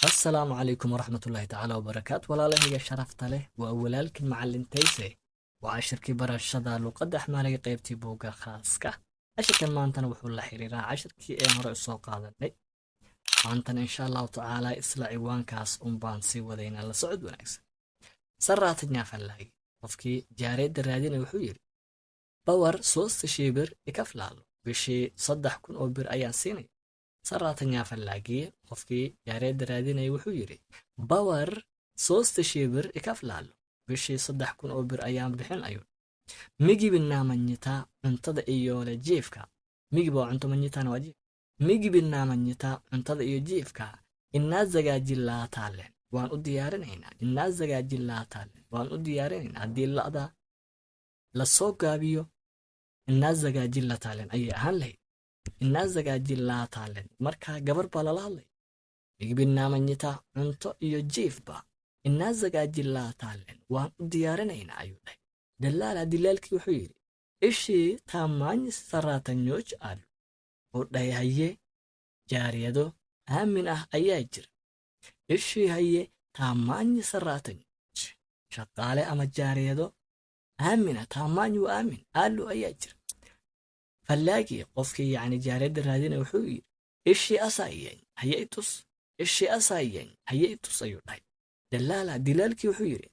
السلام عليكم ورحمة الله تعالى وبركاته ولا له شرفت له وأولالك معلم تيسي وعشركي برشدا لقد أحمالي قيبتي بوغا خاصكا عشركي maantana wuxuu la xiriiraa cashirkii ee hore soo qaadanay maantana insha allahu tacaala isla ciwaankaas un baan sii wadaynaa la socod wanaagsan sarraatanya fallaagi qofkii jaareedda raadinay wuxuu yidhi bawar soosta shiibir ikaflaalo bishii 3,000 oo bir ayaan siinay sarraatanya fallaagii qofkii jaareedda raadinay wuxuu yidhi bawar soosta shiibir ikaflaalo bishii 3,000 oo bir ayaan bixin ayuu migibinaa manyitaa cuntada iyo le jiifka migib oo cunto manyitaana waa jiif migibinaa manyitaa cuntada iyo jiifka inaa zagaajilaa taaleen waan u diyaarinaynaa inaa zagaajilaa taaleen waan u diyaarinaynaa haddii la'da la soo gaabiyo inaa zagaajilaa taaleen ayay ahaan lahayd inaa zagaajilaa taaleen markaa gabar baa lala hadlay migibinaa manyitaa cunto iyo jiifba inaa zagaajilaa taaleen waan u diyaarinaynaa ayuu dhahay dalaala dilaalkii wuxuu yidhi ishii taamaany saraatanyooj aadhu oo dhahay haye jaariyado aamin ah ayaa jira ishii haye taamaany saraatanyooj shaqaale ama jaariyado aamina taamaany waa aamin aalu ayaa jira fallaagii qofkii yacni jaariyadda raadina wuxuu yidhi ishii asaayen haye itus ishii asaayen haye itus ayuu dhahay dalaala dilaalkii wuxuu yidhi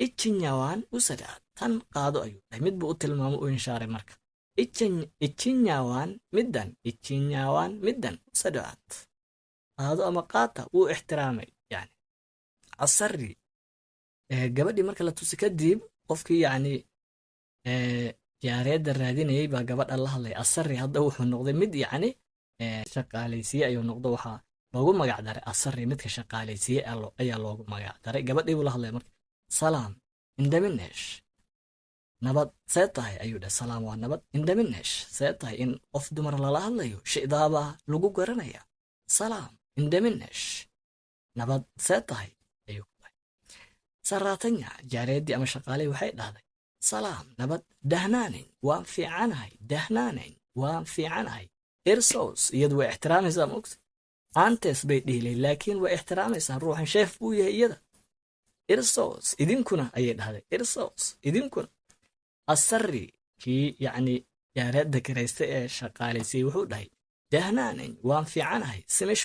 ichinyawaan u sadaad tan qaado ayuu dhahay mid buu u tilmaamo u inshaaray marka ichinyawaan middan u sadaad qaado ama qaata wuu ixtiraamay yani casari gabadhii marka la tusi kadib qofkii yacni jaareedda raadinayay baa gabadha la hadlay asari hadda wuxuu noqday mid yacni shaqaalaysiye ayuu noqdo waxaa loogu magac daray asari midka shaqaalaysiye ayaa loogu magac daray gabadhii buu la hadlay marka salaam indaminesh nabad see tahay ayuu dhahay salaam waa nabad indaminesh see tahay in qof dumar lala hadlayo shidaabaa lagu garanaya salaam indaminesh nabad see tahay ayuu ku dhahay sarraatanya jaareeddii ama shaqaaley waxay dhahday salaam nabad dahnaanin waan fiicanahay irsos iyadu way ixtiraamaysaa maogta aantees bay dhihilay laakiin way ixtiraamaysaa ruuxan sheef buu yahay iyada irsos idinkuna ayay dhahday irsos idinkuna asari kii yacni jaareedda karaysta ee shaqaalaysay wuxuu dhahay dahnaanin waan fiicanahay simish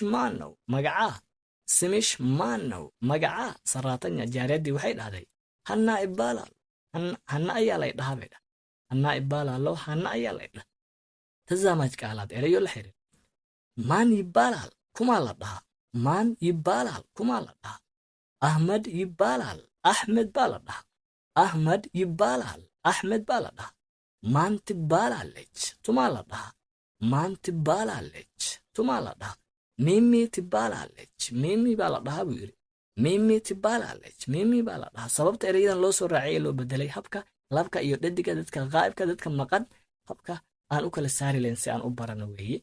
magacaa sarraatanya jaareeddii waxay dhahday hannaa ibaalaal hanna ayaa lay dhahaa bay dhahay hannaa ibaalaalo hanna ayaa lay dhaha tazaamaj kaalaad erayo la xirir maan yibaalaal kumaa la dhahaa ahmad yibaalaal axmed baa la dhahaa ahmad yibaalaal axmed baa la dhahaa maanti baalaalej tumaa la dhahaa maanti baalaalej tumaa la dhahaa mimi tibaalaalej mimi baa la dhahaa buu yidhi mimi tibaalaalej mimi baa la dhahaa sababta erayadan loo soo raaciyay loo bedelay habka labka iyo dhadiga dadka qaa'ibka dadka maqan habka aan u kala saari lahayn si aan u barano weeye